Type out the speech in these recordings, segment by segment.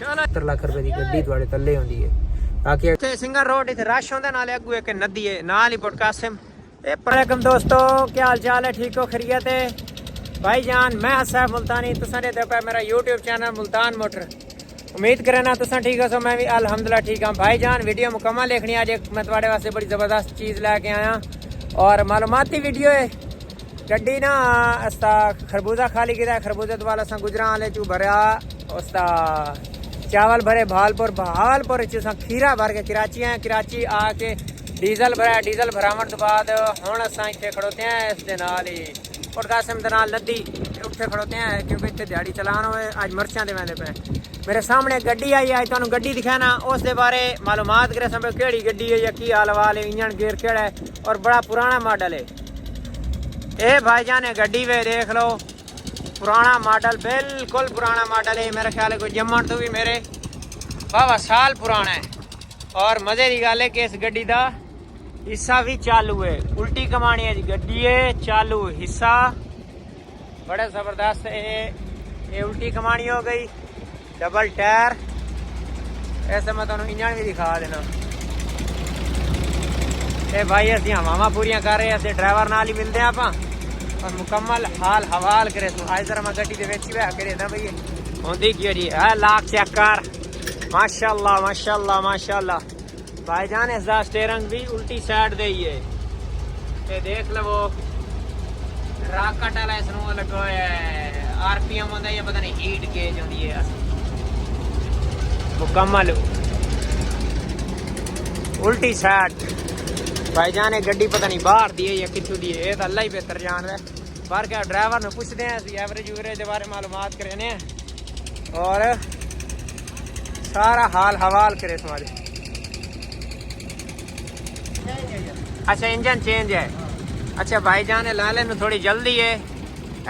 चलो 70 लाख रुपए की गड्डी थोड़े तले होंदी है बाकी इत्थे सिंगर रोड इत्थे रश होंदा नाले अगू एक नदी है नाल ही पॉडकास्ट वालेकुम दोस्तों क्या हाल चाल है ठीक हो खैरियत है भाईजान मैं आसिफ मुल्तानी तुसां देखदे पे मेरा YouTube चैनल मुल्तान मोटर उम्मीद करें ना तुसां ठीक हो सो मैं भी अल्हम्दुलिल्लाह ठीक हाँ भाईजान वीडियो मुकम्मल देखनी आज एक मैं तुम्हारे वास्ते बड़ी ज़बरदस्त चीज़ लेके आया और मालूमाती वीडियो है गड्डी ना अस्ता खरबूजा खाली किया खरबूजे तो वाला गुजरा वाले चू भरया उसका चावल भरे भालपुर चूसा खीरा भर के कराची आए कराची आके डीजल भरा डीजल भरावन तो बाद हुण असां इत्थे खड़ोते हैं इस दे नाल ही पॉडकास्ट दे नाल नदी उत्थे खड़ोते हैं क्योंकि इत्थे दिहाड़ी चलान होए अज मर्चां दे वेंदे पे मेरे सामने गड्डी आई अज तुहानू गड्डी दिखाना उस दे बारे मालूमात करे सब केड़ी गड्डी है या की हाल वाल है इंजन गेयर केड़ा है और बड़ा पुराना मॉडल है ए भाईजान है गड्डी वे देख लो पुराना मॉडल बिल्कुल पुराना मॉडल है मेरे ख्याल है कोई जम्मन तो भी मेरे बाबा साल पुराना है और मजे की गल है कि इस गड्डी का हिस्सा भी चालू है उल्टी कमानी है जी गड्डी है चालू हिस्सा बड़ा जबरदस्त है ये उल्टी कमानी हो गई डबल टायर ऐसे मैं तुहानू इंजन भी दिखा देना ए भाई असं हवावां पूरियां कर रहे हैं ड्राइवर नाल ही मिलते हैं आप और मुकम्मल हाल हवाल करे आज जरा मैं गड्डी के बह के देना भई होंदी क्यों जी है लाख चेक कर माशाल्लाह माशाल्लाह माशाल्लाह भाईजान इसका स्टेयरिंग भी उल्टी साइड दे ही है ये देख लो रॉकेट वाला इसनू लगा है आरपीएम होंदा या पता नहीं हीट गेज होंदी है मुकम्मल उल्टी साइड भाईजान गड्डी पता नहीं बाहर दी है या कितों दी है तो अल्लाह ही बेहतर जान है बाहर क्या ड्राइवर ने पूछते हैं एवरेज यूवरेज के बारे मालूमात करें और सारा हाल हवाल करे हमारे अच्छा इंजन चेंज है अच्छा भाईजान लाले में थोड़ी जल्दी है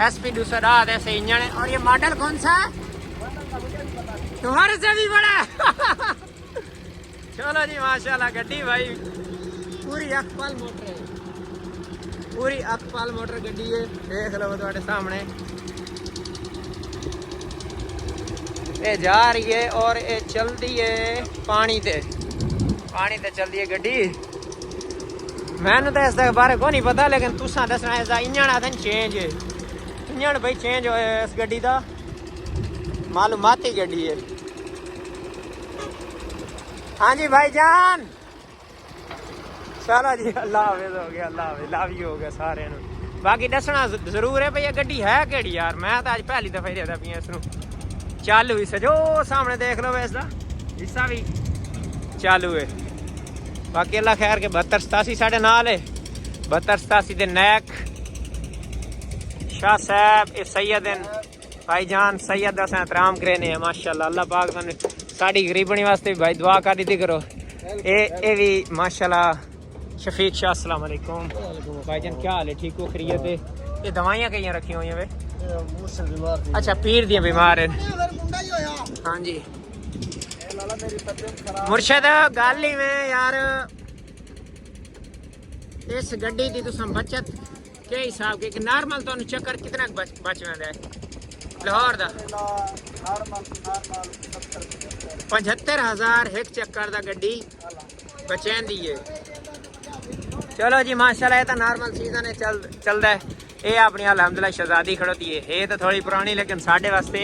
SP दूसरा ऐसे इंजन है और ये मॉडल कौन सा है तुम्हारे से भी बड़ा चलो जी माशाल्लाह गड्डी भाई पूरी अकपाल मोटर है पूरी अकपाल मोटर गड्डी है देख लो तुम्हारे सामने ये जा रही है और ये चलती है पानी ते चलती है गड्डी मैंने तो इस बारे को नहीं पता लेकिन तुसा दसना इसका इंजन आता चेंज है इंजन भाई चेंज हो इस गड्डी का मालूमाती गड्डी है हाँ जी भाईजान चलो जी अल्लाह हाफिज़ हो गया अल्लाह हाफिज़ लव यू हो गया सारे बाकी दसना जरूर है भैया गड्डी है केड़ी यार मैं तो अज पहली दफा ही देखता पी इसनू चालू ही सजो सामने देख लो इसका हिस्सा भी चालू है बाकी अल्लाह खैर के 7287 साढ़े नाल है 7287 दे नैक शाह साहब ये सैयद भाईजान सैयद अस एहतराम करेने माशाल्लाह अल्लाह पाक सानू साड़ी गरीबनी वास्ते भी भाई दुआ कर दी करो ये भी माशाल्लाह शफीक शाह अस्सलाम वालेकुम भाईजान क्या हाल है ठीक हो खैरियत है ये दवाइयां कई रखी हुई हैं अच्छा पीर दियां बीमार है हाँ जी मुर्शद गल ही में यार इस गड्डी की तुम बचत के हिसाब के नॉर्मल तो चक्कर कितना बच वेंदा है लाहौर का 75,000 एक चक्कर का गड्डी बचेंदी है चलो जी माशाल्लाह ये तो नॉर्मल सीजन है चलता है ये अपनी अल्हम्दुलिल्लाह शहजादी खड़ोती है ये तो थोड़ी पुरानी लेकिन साढ़े वास्ते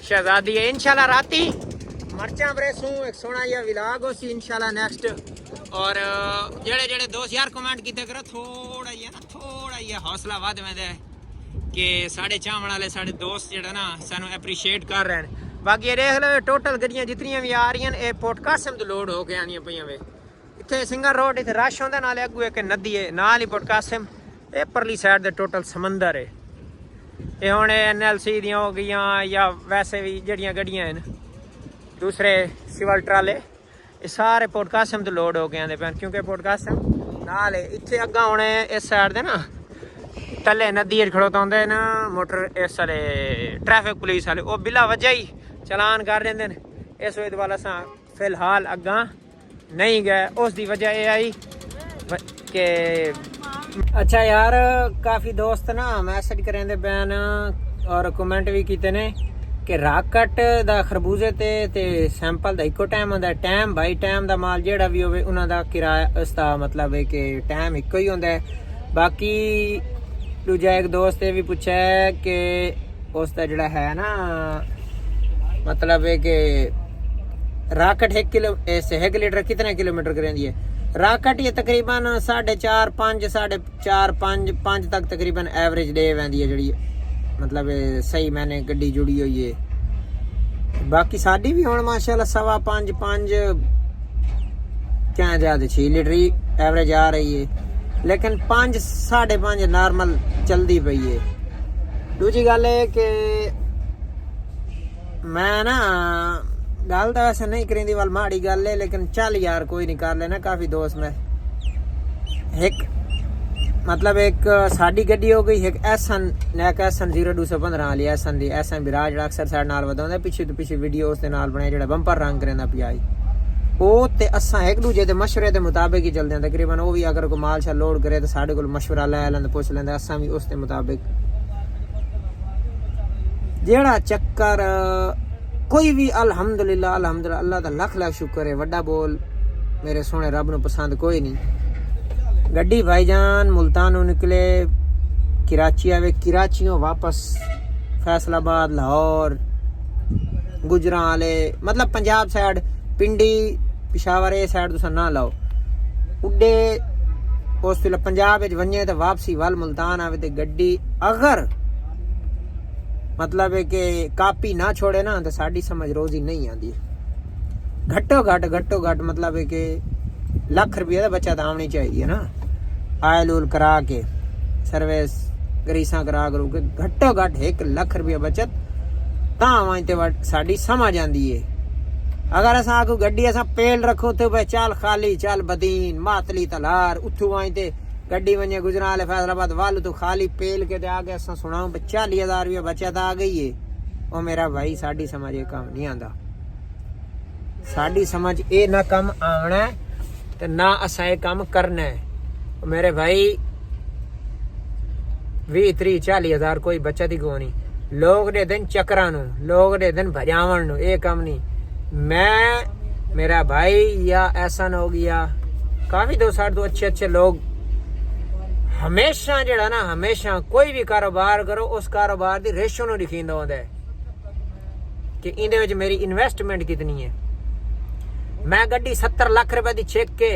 शहजादी है इंशाल्लाह राती मर्चा ब्रेसू एक सोना या विलाग हो सी इंशाल्लाह नेक्स्ट और जेड़े दोस्त यार कमेंट किते करो थोड़ा ही हौसला वध वेंदा है कि साढ़े चावण वाले साढ़े दोस्त जेड़ा ना सानू एप्रीशिएट कर रहे हैं बाकी देख लो टोटल गड्डियां जितनियां भी आ रही हैं ये पॉडकास्ट तो लोड हो के आनियां पईयां वे इत्थे सिंगर रोड इत्थे रश होंदा नाले अगू एक नदी है नाल ही पॉडकास्ट ये परली साइड दे टोटल समंदर है ये हुण NLC दियां हो गईयां या वैसे भी जड़ियां गड्डियां हैं दूसरे सिवल ट्राले ये सारे पॉडकास्ट तो लोड हो के आते पे क्योंकि पॉडकास्ट नाल है इत्थे अग्गा होने इस साइड दे ना तले नदी खड़ोता होंगे ना मोटर इस वाले ट्रैफिक पुलिस वाले वो बिला वजह ही चलान कर देंगे इस वजह वाला अस फिलहाल अग्गा नहीं गए उसकी वजह यह आई के अच्छा यार काफ़ी दोस्त ना मैसेज करेंदे बैन और कमेंट भी कीते ने कि राकट दा खरबूजे ते सैंपल दा इको टाइम होंदा है। टाइम भाई टाइम दा माल जेड़ा भी होवे उन्हां दा किराया उसदा मतलब है कि टाइम इको ही होंदा है। बाकी दूजा एक दोस्त ये भी पूछा है कि उसका जड़ा है ना मतलब है कि राकट 1 लीटर कितने किलोमीटर करेंदी है। राकट ये तकरीबन 4.5 5 तक तकरीबन एवरेज दे वैंदी है जड़ी मतलब सही मैंने गड्डी जुड़ी हुई है। बाकी साडी भी हुण माशाल्लाह 5.5 क्या ज्यादा 6 लीटर ही एवरेज आ रही है, लेकिन 5 5.5 नॉर्मल चलती पई है। दूजी गल है कि मैं ना गल तो वैसे नहीं करेंदी वाल माड़ी गल है, लेकिन चल यार कोई नहीं कर लेना। काफी दोस्त में एक मतलब एक साडी गड्डी हो गई, एक एसन 0215 वाली एसन दी एसन विराज जड़ा अक्सर साडे नाल वधाउंदा पिछे तो पिछे वीडियो उसदे नाल बनाई जड़ा बंपर रंग करंदा पिया ओ ते असां एक दूजे दे मशवरे दे मुताबिक ही चलदे हैं। तकरीबन वो भी अगर कोई माल शाल लोड करे तो साडे कोल मशवरा लै लैंदे पुछ लैंदे, असां भी उस दे मुताबिक जेड़ा चक्कर कोई भी अल्हम्दुलिल्लाह अल्लाह दा लख लख शुक्र है। वड्डा बोल मेरे सोने रब नूं पसंद कोई नहीं। गड्डी भाईजान मुल्तानों निकले कराची आवे, कराचियों वापस फैसलाबाद लाहौर गुजरांवाले मतलब पंजाब साइड पिंडी पिशावर ये साइड तुसा ना लाओ उड्डे उस वेले पंजाब विच वन्ने ते वापसी वल मुल्तान आवे ते गड्डी अगर मतलब है कि कापी ना छोड़े ना तो साड़ी समझ रोजी नहीं आती। घट्टो घट मतलब है कि लाख रुपये का बचत आनी चाहिए ना। आयल उल करा के सर्विस ग्रीसा करा करू के घट्टो घट 1 लाख रुपये बचत तां ते साड़ी समझ आती है। अगर असा को गड्डी असा पेल रखो तो भाई चल खाली चल बदीन मातली तलार उठू आई ते गड्डी वने गुजरांवाले फैसलाबाद वाल तो खाली पेल के दे आगे असा सुनाऊं 40,000 रुपये बचत आ गई है। ओ मेरा भाई साड़ी समझ ये काम नहीं आंदा। साड़ी समझ ये ना कम आना है ते ना असा ये काम करना है। मेरे भाई 20-30-40,000 कोई बचत ही को नहीं। लोग दे दिन चक्रां नूं, लोग दे दिन भजावण नूं, ये काम नहीं। मैं मेरा भाई या ऐसा हो गया काफी दो साढ़े दो अच्छे लोग हमेशा जड़ा ना हमेशा कोई भी कारोबार करो उस कारोबार की रेशो नूं लिखींदा होंदा है कि इंदे विच मेरी इन्वेस्टमेंट कितनी है। मैं गड्डी 70 लाख रुपए की चेक के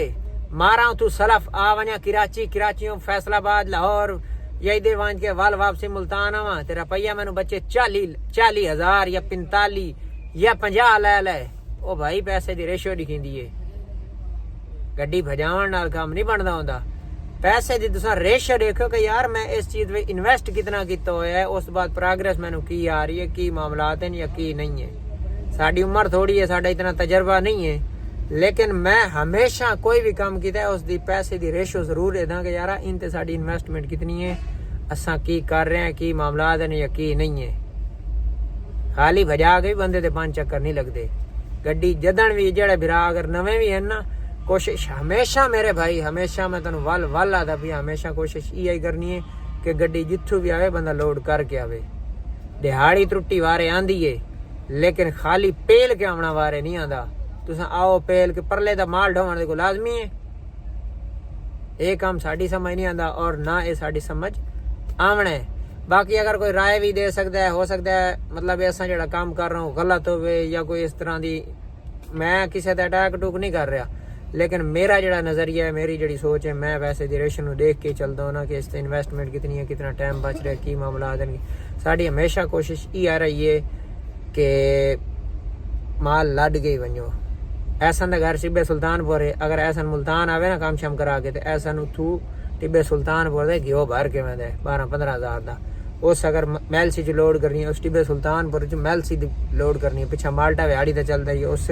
मारा तू सलफ आ वना कराचियों फैसलाबाद लाहौर या दे वांज के वाल वापसी मुल्तान आवा तेरा पैया मैनू बच्चे 40,000 या 45 या 50 ले ओ भाई पैसे की रेशो लिखींदी है। गड्डी भजावन नाल काम नहीं बनता होंदा। पैसे की तुसा रेशो देखो कि यार मैं इस चीज में इन्वेस्ट कितना किया होया है, उस बाद प्रोग्रेस मैनू की आ रही है, की मामलात हैं या की नहीं है। साडी उम्र थोड़ी है, साडा इतना तजर्बा नहीं है, लेकिन मैं हमेशा कोई भी काम किया है उसकी पैसे की रेशो जरूर देदा कि यार इन ते साडी इन्वेस्टमेंट कितनी है, असा की कर रहे हैं, की मामलात हैं या की नहीं है। खाली भजा के बंदे ते 5 चक्कर नहीं लगते। गड्डी जदन भी जेड़े बिरा अगर नवे भी है ना कोशिश हमेशा मेरे भाई हमेशा मैं तेन वल आता भी हमेशा कोशिश ये करनी है कि गड्डी जिथू भी आवे बंदा लोड करके आवे। दिहाड़ी त्रुट्टी वारे आंदी है, लेकिन खाली पेल के आना वारे नहीं आंदा। तुस आओ पेल के परले दा माल ढोने को लाजमी है। ये काम साड़ी समझ नहीं आंदा और ना ये साड़ी समझ आमना है। बाकी अगर कोई राय भी दे सकता है, हो सकता है मतलब ऐसा जड़ा काम कर रहा हूँ गलत होवे या कोई इस तरह की, मैं किसी का अटैक टूक नहीं कर रहा, लेकिन मेरा जड़ा नज़रिया है, मेरी जड़ी सोच है, मैं वैसे डायरेक्शन को देख के चलता हूँ ना कि इस इन्वेस्टमेंट कितनी है, कितना टाइम बच रहा है, की मामला साड़ी हमेशा कोशिश ये आ रही है कि माल लद गई वनो। ऐसन का घर टिब्बे सुल्तानपुर है, अगर ऐसा मुल्तान आवे ना काम शाम करा के तो ऐसा उथू टिब्बे सुल्तानपुर दे घ्यो भर के मैं 12-15 हज़ार का उस अगर मैलसी च लोड करनी है, उस टिब्बे सुल्तानपुर च मैलसी लोड करनी है, पिछा माल्टा व्याड़ी तो चलता ही उस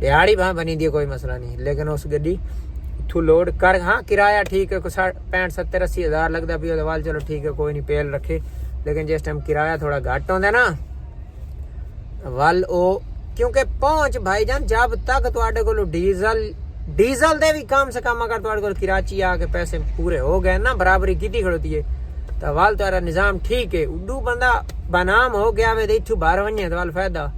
दिहाड़ी भां बनी दी कोई मसला नहीं, लेकिन उस गड्डी इथू लोड कर। हाँ किराया ठीक है, 65-70-80 हज़ार लगता भी वाल, चलो ठीक है कोई नहीं पेल रखे, लेकिन जिस टाइम किराया थोड़ा घट होंदा ना वल ओ क्योंकि पहुंच भाईजान जब तक तुहाडे कोल डीजल दे भी कम से कम अगर तुहाडे कोल कराची आके पैसे पूरे हो गए ना बराबरी की खड़ोती है तो वाल तारा निजाम ठीक है। उडू बंदा बनाम हो गया वे इथू बाहर वने तो वाल फायदा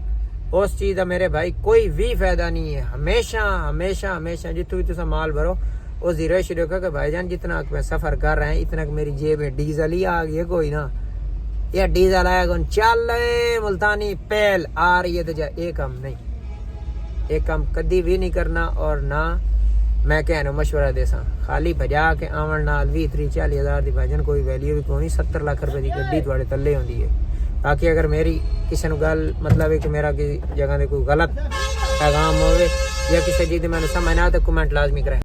उस चीज का मेरे भाई कोई भी फायदा नहीं है। हमेशा हमेशा हमेशा जितू भी तुसा माल भरो उस रेश रखो कि भाईजान जितना मैं सफर कर रहे हैं इतना मेरी जेब में डीजल ही आ गई है कोई ना, या डीजल आया कौन चल मुल्तानी पेल आ रही है तो जा ये काम नहीं, ये काम कभी भी नहीं करना। और ना मैं कहना मशवरा देसा खाली भजा के आवन नाल 20-30-40 की भाईजान कोई वैल्यू भी कोई 70 लाख रुपए की गड्डी थोड़े तले होंदी है। बाकी अगर मेरी किसी ने गल मतलब है कि मेरा किसी जगह से कोई गलत पैगाम होवे या किसी चीज़ मैंने समझ ना तो कमेंट लाजमी करें।